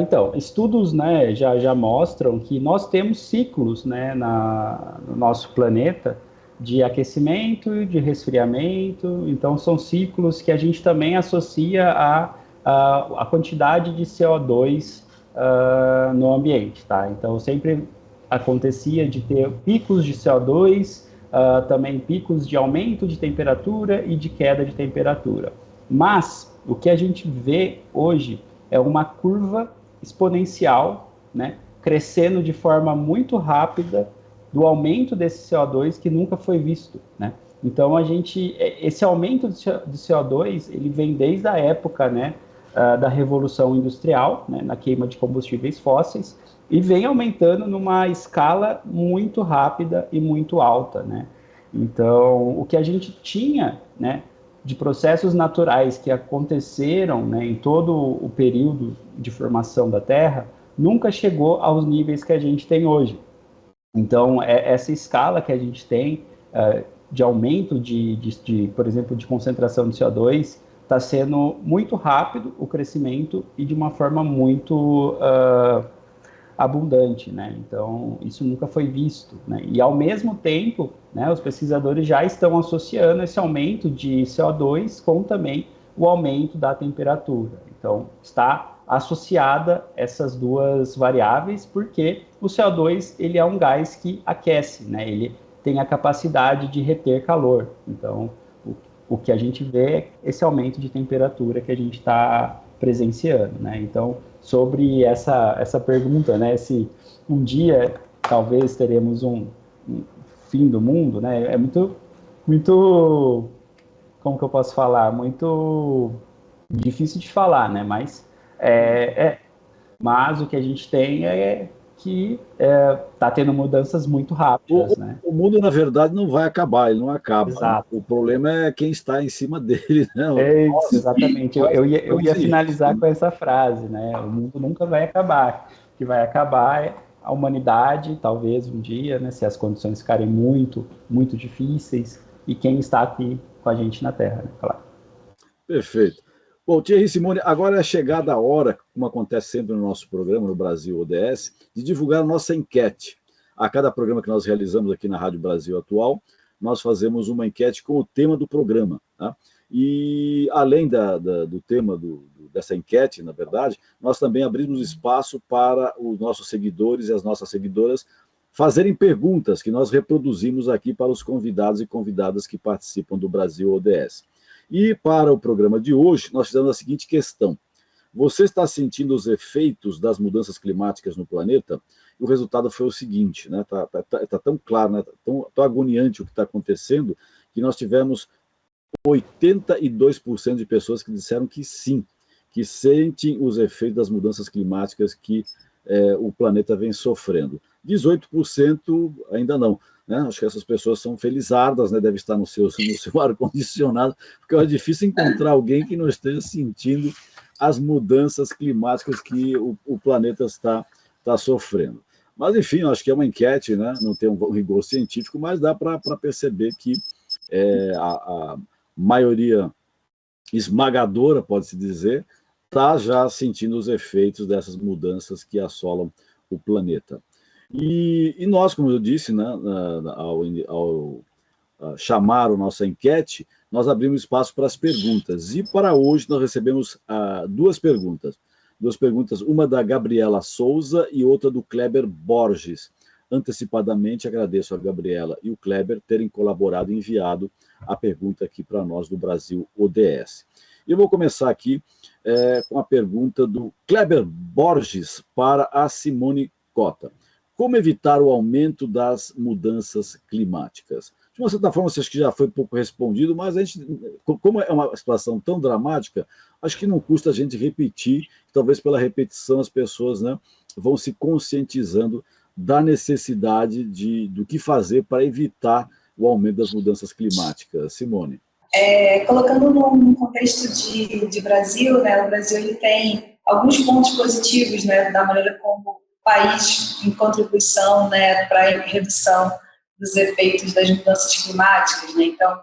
Então, estudos, né, já mostram que nós temos ciclos, né, no nosso planeta de aquecimento e de resfriamento. Então são ciclos que a gente também associa a quantidade de CO2 no ambiente, tá? Então sempre acontecia de ter picos de CO2, também picos de aumento de temperatura e de queda de temperatura. Mas o que a gente vê hoje é uma curva exponencial, né, crescendo de forma muito rápida do aumento desse CO2 que nunca foi visto, né? Então esse aumento de CO2 ele vem desde a época, né, da Revolução Industrial, né, na queima de combustíveis fósseis, e vem aumentando numa escala muito rápida e muito alta, né? Então, o que a gente tinha, né, de processos naturais que aconteceram, né, em todo o período de formação da Terra, nunca chegou aos níveis que a gente tem hoje. Então, essa escala que a gente tem de aumento por exemplo, de concentração de CO2, está sendo muito rápido o crescimento e de uma forma muito abundante, né? Então, isso nunca foi visto, né? E, ao mesmo tempo, né, os pesquisadores já estão associando esse aumento de CO2 com também o aumento da temperatura. Então, está associada essas duas variáveis, porque o CO2 ele é um gás que aquece, né? Ele tem a capacidade de reter calor. Então, o que a gente vê é esse aumento de temperatura que a gente está presenciando, né? Então, sobre essa pergunta, né, se um dia talvez teremos um fim do mundo, né, é muito, como que eu posso falar, muito difícil de falar, né, mas o que a gente tem é que está tendo mudanças muito rápidas, né? O mundo, na verdade, não vai acabar, ele não acaba. Exato. O problema é quem está em cima dele, né? É isso, exatamente. Eu ia finalizar com essa frase, né? O mundo nunca vai acabar. O que vai acabar é a humanidade, talvez um dia, né? Se as condições ficarem muito, muito difíceis, e quem está aqui com a gente na Terra, né? Claro. Perfeito. Bom, Thierry, Simone, agora é chegada a hora, como acontece sempre no nosso programa, no Brasil ODS, de divulgar a nossa enquete. A cada programa que nós realizamos aqui na Rádio Brasil Atual, nós fazemos uma enquete com o tema do programa. Tá? E além do tema dessa enquete, na verdade, nós também abrimos espaço para os nossos seguidores e as nossas seguidoras fazerem perguntas que nós reproduzimos aqui para os convidados e convidadas que participam do Brasil ODS. E para o programa de hoje, nós fizemos a seguinte questão. Você está sentindo os efeitos das mudanças climáticas no planeta? E o resultado foi o seguinte, né? Tá tão claro, né? Tão agoniante o que está acontecendo, que nós tivemos 82% de pessoas que disseram que sim, que sentem os efeitos das mudanças climáticas que o planeta vem sofrendo. 18% ainda não. Né? Acho que essas pessoas são felizardas, né? Devem estar no seu ar-condicionado, porque é difícil encontrar alguém que não esteja sentindo as mudanças climáticas que o planeta está sofrendo. Mas, enfim, acho que é uma enquete, né? Não tem um rigor científico, mas dá para perceber que a maioria esmagadora, pode-se dizer, está já sentindo os efeitos dessas mudanças que assolam o planeta. E nós, como eu disse, né, ao chamar a nossa enquete, nós abrimos espaço para as perguntas. E para hoje nós recebemos duas perguntas. Uma da Gabriela Souza e outra do Kleber Borges. Antecipadamente agradeço a Gabriela e o Kleber terem colaborado e enviado a pergunta aqui para nós do Brasil ODS. Eu vou começar aqui com a pergunta do Kleber Borges para a Simone Cota. Como evitar o aumento das mudanças climáticas? De uma certa forma, acho que já foi pouco respondido, mas a gente, como é uma situação tão dramática, acho que não custa a gente repetir, talvez pela repetição as pessoas, né, vão se conscientizando da necessidade do que fazer para evitar o aumento das mudanças climáticas. Simone. Colocando num contexto de Brasil, né, o Brasil ele tem alguns pontos positivos, né, da maneira como o país, em contribuição, né, para a redução dos efeitos das mudanças climáticas. Né? Então,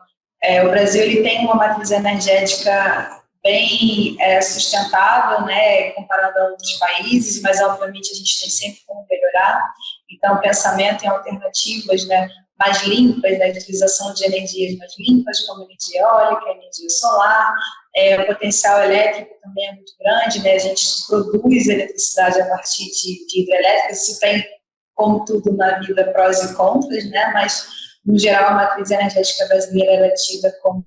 o Brasil ele tem uma matriz energética bem sustentável, né, comparado a outros países, mas obviamente a gente tem sempre como melhorar. Então, pensamento em alternativas, né, mais limpas, né, utilização de energias mais limpas, como energia eólica, energia solar. O potencial elétrico também é muito grande, né, a gente produz eletricidade a partir de hidrelétricas. Isso tem, como tudo na vida, prós e contras, né, mas, no geral, a matriz energética brasileira é tida como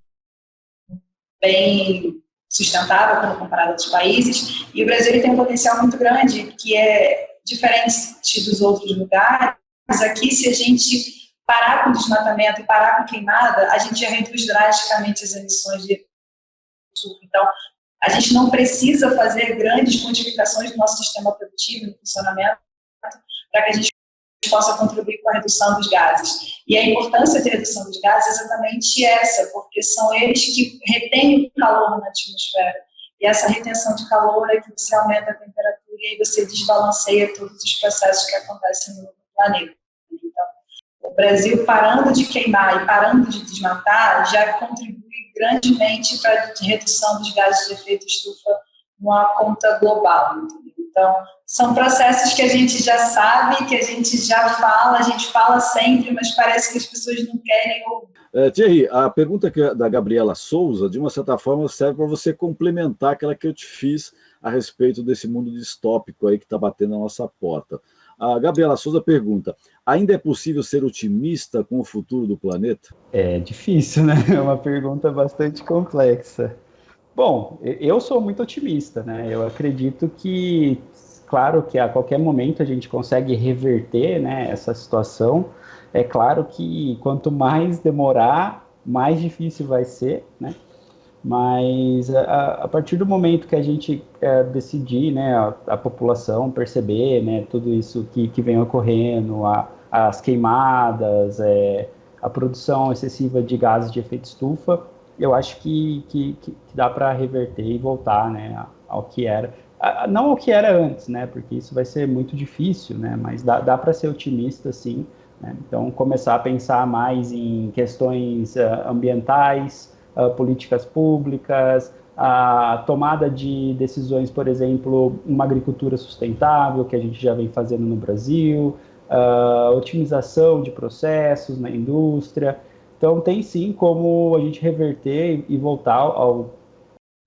bem sustentável quando comparado a outros países, e o Brasil ele tem um potencial muito grande, que é diferente dos outros lugares. Aqui, se a gente parar com o desmatamento e parar com a queimada, a gente já reduz drasticamente as emissões de sul. Então, a gente não precisa fazer grandes modificações do nosso sistema produtivo e funcionamento para que a gente possa contribuir com a redução dos gases. E a importância de redução dos gases é exatamente essa, porque são eles que retêm o calor na atmosfera. E essa retenção de calor é que você aumenta a temperatura e aí você desbalanceia todos os processos que acontecem no planeta. Então, o Brasil parando de queimar e parando de desmatar já contribui grandemente para a redução dos gases de efeito estufa numa conta global. Entendeu? Então, são processos que a gente já sabe, que a gente já fala, a gente fala sempre, mas parece que as pessoas não querem ouvir. Thierry, a pergunta da Gabriela Souza, de uma certa forma, serve para você complementar aquela que eu te fiz a respeito desse mundo distópico aí que está batendo na nossa porta. A Gabriela Souza pergunta, ainda é possível ser otimista com o futuro do planeta? É difícil, né? É uma pergunta bastante complexa. Bom, eu sou muito otimista, né? Eu acredito que, claro que a qualquer momento a gente consegue reverter, né, essa situação. É claro que quanto mais demorar, mais difícil vai ser, né? Mas a partir do momento que a gente decidir, né, a população perceber, né, tudo isso que vem ocorrendo, as queimadas, a produção excessiva de gases de efeito estufa, eu acho que dá para reverter e voltar, né, ao que era. Não ao que era antes, né, porque isso vai ser muito difícil, né, mas dá para ser otimista, sim. Né? Então, começar a pensar mais em questões ambientais, políticas públicas, a tomada de decisões, por exemplo, uma agricultura sustentável, que a gente já vem fazendo no Brasil, otimização de processos na indústria. Então, tem sim como a gente reverter e voltar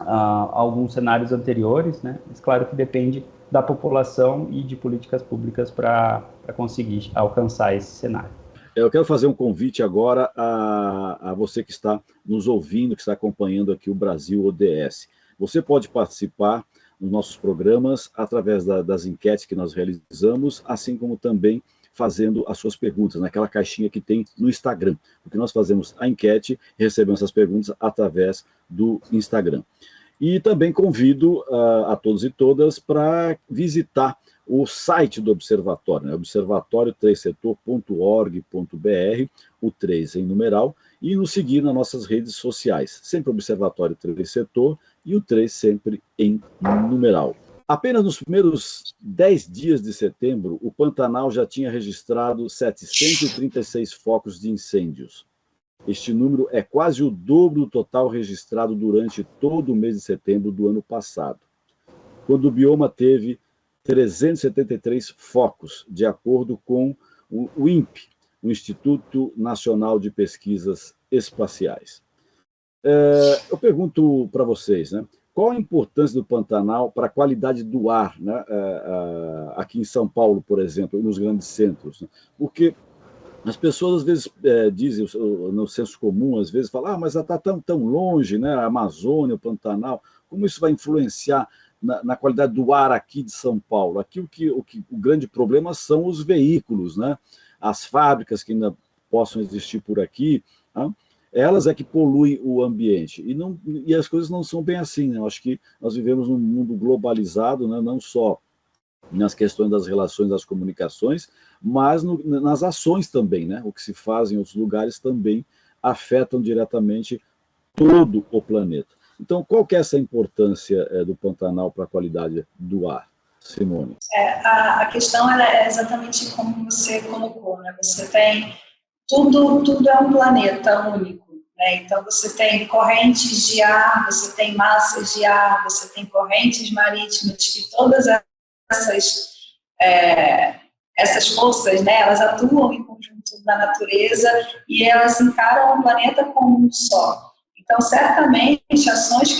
a alguns cenários anteriores, né? Mas claro que depende da população e de políticas públicas para conseguir alcançar esse cenário. Eu quero fazer um convite agora a você que está nos ouvindo, que está acompanhando aqui o Brasil ODS. Você pode participar nos nossos programas através das enquetes que nós realizamos, assim como também fazendo as suas perguntas naquela caixinha que tem no Instagram, porque nós fazemos a enquete e recebemos essas perguntas através do Instagram. E também convido a todos e todas para visitar o site do Observatório, né? observatório3setor.org.br, o 3 em numeral, e nos seguir nas nossas redes sociais, sempre Observatório 3 Setor e o 3 sempre em numeral. Apenas nos primeiros 10 dias de setembro, o Pantanal já tinha registrado 736 focos de incêndios. Este número é quase o dobro do total registrado durante todo o mês de setembro do ano passado, quando o bioma teve 373 focos, de acordo com o INPE, o Instituto Nacional de Pesquisas Espaciais. Eu pergunto para vocês, né? Qual a importância do Pantanal para a qualidade do ar, né? Aqui em São Paulo, por exemplo, nos grandes centros? Né? Porque as pessoas, às vezes, dizem, no senso comum, às vezes, falam, mas está tão longe, né? A Amazônia, o Pantanal, como isso vai influenciar na qualidade do ar aqui de São Paulo? Aqui o grande problema são os veículos, né? As fábricas que ainda possam existir por aqui, né? Elas é que poluem o ambiente. E as coisas não são bem assim, né? Eu acho que nós vivemos num mundo globalizado, né? Não só nas questões das relações, das comunicações, mas nas ações também, né? O que se faz em outros lugares também afetam diretamente todo o planeta. Então, qual que é essa importância do Pantanal para a qualidade do ar, Simone? A questão é exatamente como você colocou, né? Você tem tudo é um planeta único, né? Então você tem correntes de ar, você tem massas de ar, você tem correntes marítimas, que todas essas forças, né? Elas atuam em conjunto na natureza e elas encaram o planeta como um só. Então, certamente, ações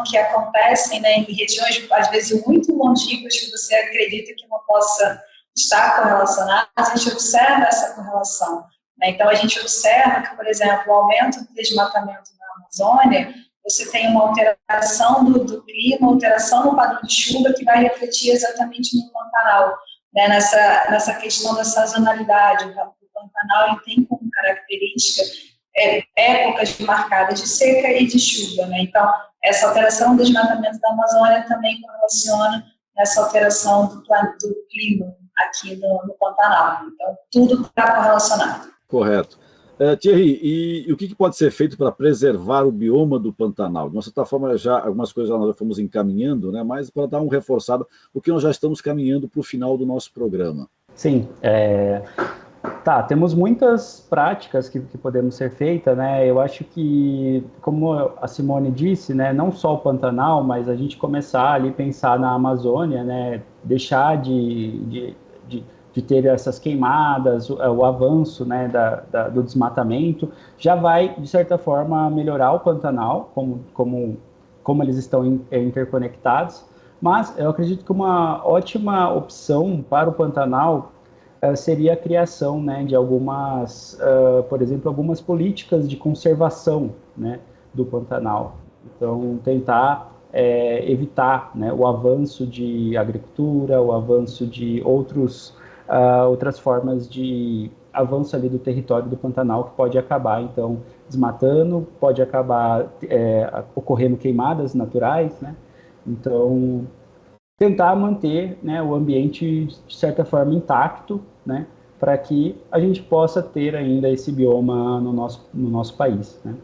que acontecem, né, em regiões, às vezes, muito longínquas, que você acredita que não possa estar correlacionadas, a gente observa essa correlação. Né? Então, a gente observa que, por exemplo, o aumento do desmatamento na Amazônia, você tem uma alteração do clima, alteração no padrão de chuva, que vai refletir exatamente no Pantanal, né, nessa questão da sazonalidade. O Pantanal ele tem como característica épocas marcadas de seca e de chuva, né? Então, essa alteração do desmatamento da Amazônia também correlaciona nessa alteração do clima aqui no Pantanal. Então, tudo está correlacionado. Correto. Thierry, e o que pode ser feito para preservar o bioma do Pantanal? De uma certa forma, já algumas coisas nós já fomos encaminhando, né? Mas para dar um reforçado, porque nós já estamos caminhando para o final do nosso programa. Sim, temos muitas práticas que podemos ser feitas, né? Eu acho que, como a Simone disse, né, não só o Pantanal, mas a gente começar ali a pensar na Amazônia, né, deixar de ter essas queimadas, o avanço, né, do desmatamento, já vai, de certa forma, melhorar o Pantanal, como eles estão interconectados, mas eu acredito que uma ótima opção para o Pantanal seria a criação, né, de algumas, por exemplo, algumas políticas de conservação, né, do Pantanal. Então, tentar evitar, né, o avanço de agricultura, o avanço de outras formas de avanço ali do território do Pantanal, que pode acabar, então, desmatando, pode acabar ocorrendo queimadas naturais, né? Então, tentar manter, né, o ambiente, de certa forma, intacto, né, para que a gente possa ter ainda esse bioma no nosso país, né?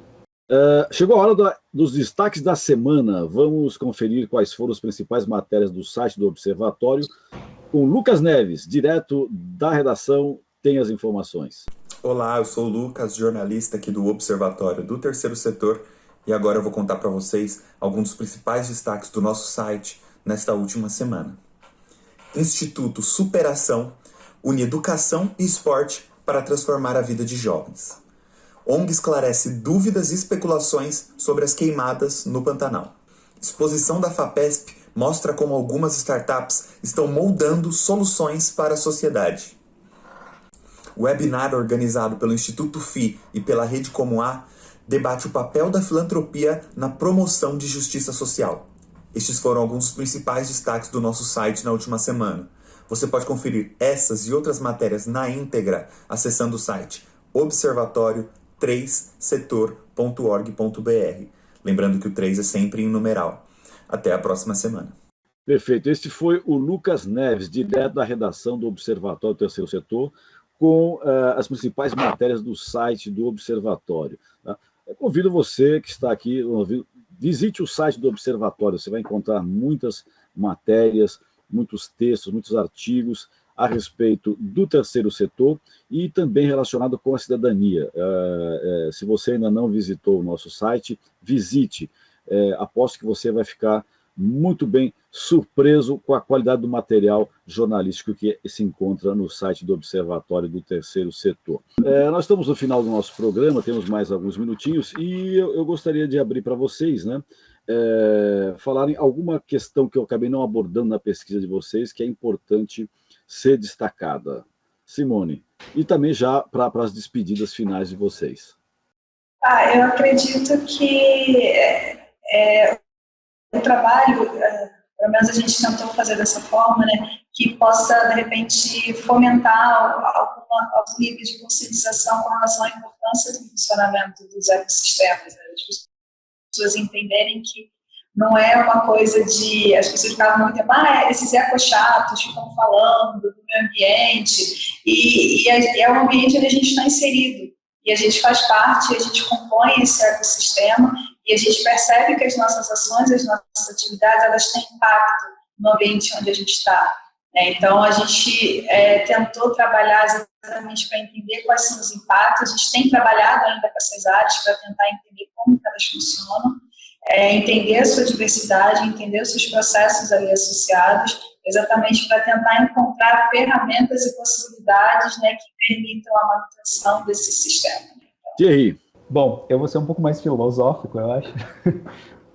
Chegou a hora dos destaques da semana. Vamos conferir quais foram as principais matérias do site do Observatório. Com Lucas Neves, direto da redação, tem as informações. Olá, eu sou o Lucas, jornalista aqui do Observatório do Terceiro Setor, e agora eu vou contar para vocês alguns dos principais destaques do nosso site nesta última semana. Instituto Superação une educação e esporte para transformar a vida de jovens. ONG esclarece dúvidas e especulações sobre as queimadas no Pantanal. Exposição da FAPESP mostra como algumas startups estão moldando soluções para a sociedade. O webinar organizado pelo Instituto FI e pela Rede Como A debate o papel da filantropia na promoção de justiça social. Estes foram alguns dos principais destaques do nosso site na última semana. Você pode conferir essas e outras matérias na íntegra acessando o site observatório3setor.org.br. Lembrando que o 3 é sempre em numeral. Até a próxima semana. Perfeito. Este foi o Lucas Neves, direto da redação do Observatório do Terceiro Setor, com as principais matérias do site do Observatório. Tá? Eu convido você que está aqui, visite o site do Observatório, você vai encontrar muitas matérias, muitos textos, muitos artigos a respeito do terceiro setor e também relacionado com a cidadania. Se você ainda não visitou o nosso site, visite. Aposto que você vai ficar muito bem surpreso com a qualidade do material jornalístico que se encontra no site do Observatório do Terceiro Setor. Nós estamos no final do nosso programa, temos mais alguns minutinhos, e eu gostaria de abrir para vocês, né, falarem alguma questão que eu acabei não abordando na pesquisa de vocês, que é importante ser destacada. Simone, e também já para as despedidas finais de vocês. Eu acredito que o trabalho, pelo menos a gente tentou fazer dessa forma, né, que possa, de repente, fomentar algum nível de conscientização com relação à importância do funcionamento dos ecossistemas, né, as pessoas entenderem que não é uma coisa de... As pessoas ficavam muito tempo, esses ecochatos ficam falando do meio ambiente, e é um ambiente onde a gente está inserido, e a gente faz parte, a gente compõe esse ecossistema, e a gente percebe que as nossas ações, as nossas atividades, elas têm impacto no ambiente onde a gente está. Então, a gente tentou trabalhar exatamente para entender quais são os impactos, a gente tem trabalhado ainda com essas áreas para tentar entender como elas funcionam, entender a sua diversidade, entender os seus processos ali associados, exatamente para tentar encontrar ferramentas e possibilidades, né, que permitam a manutenção desse sistema. Thierry. Bom, eu vou ser um pouco mais filosófico, eu acho.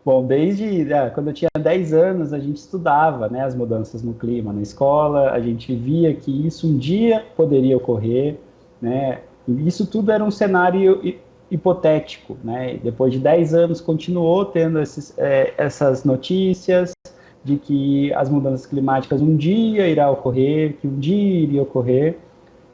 Bom, desde quando eu tinha 10 anos, a gente estudava, né, as mudanças no clima na escola, a gente via que isso um dia poderia ocorrer, né, e isso tudo era um cenário hipotético, né, depois de 10 anos continuou tendo essas notícias de que as mudanças climáticas um dia irá ocorrer, que um dia iria ocorrer.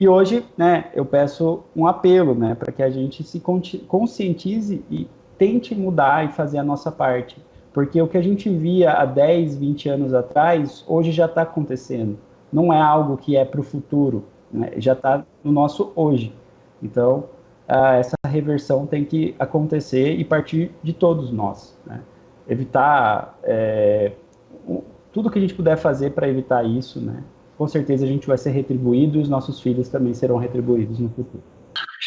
E hoje, né, eu peço um apelo, né, para que a gente se conscientize e tente mudar e fazer a nossa parte. Porque o que a gente via há 10, 20 anos atrás, hoje já está acontecendo. Não é algo que é para o futuro, né, já está no nosso hoje. Então, essa reversão tem que acontecer e partir de todos nós, né. Evitar tudo que a gente puder fazer para evitar isso, né. Com certeza a gente vai ser retribuído e os nossos filhos também serão retribuídos no futuro.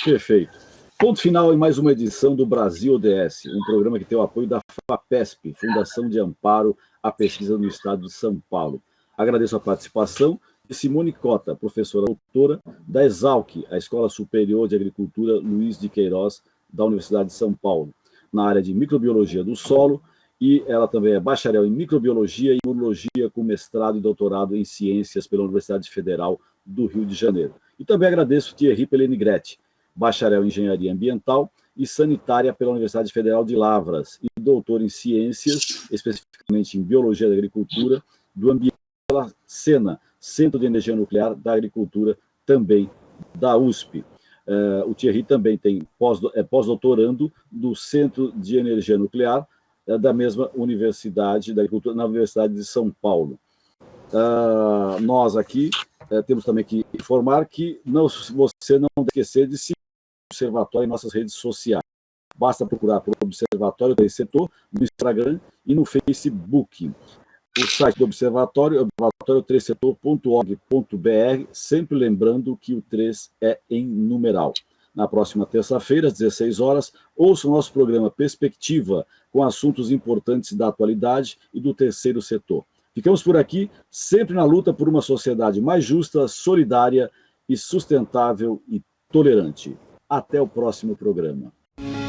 Perfeito. Ponto final em mais uma edição do Brasil ODS, um programa que tem o apoio da FAPESP, Fundação de Amparo à Pesquisa no Estado de São Paulo. Agradeço a participação de Simone Cota, professora doutora da Exalc, a Escola Superior de Agricultura Luiz de Queiroz, da Universidade de São Paulo, na área de microbiologia do solo, e ela também é bacharel em microbiologia e imunologia com mestrado e doutorado em ciências pela Universidade Federal do Rio de Janeiro. E também agradeço Thierry Pellegrini, bacharel em engenharia ambiental e sanitária pela Universidade Federal de Lavras e doutor em ciências, especificamente em biologia da agricultura, do ambiente pela SENA, Centro de Energia Nuclear da Agricultura, também da USP. O Thierry também tem pós-doutorando do Centro de Energia Nuclear da mesma Universidade da Agricultura, na Universidade de São Paulo. Nós aqui temos também que informar que você não deve esquecer de seguir o Observatório em nossas redes sociais. Basta procurar por Observatório do Setor no Instagram e no Facebook. O site do Observatório é observatório3setor.org.br, sempre lembrando que o 3 é em numeral. Na próxima terça-feira, às 16 horas, ouça o nosso programa Perspectiva, com assuntos importantes da atualidade e do terceiro setor. Ficamos por aqui, sempre na luta por uma sociedade mais justa, solidária e sustentável e tolerante. Até o próximo programa.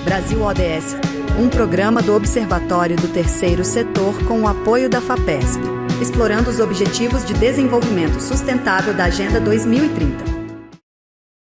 Brasil ODS, um programa do Observatório do Terceiro Setor com o apoio da FAPESP, explorando os Objetivos de Desenvolvimento Sustentável da Agenda 2030.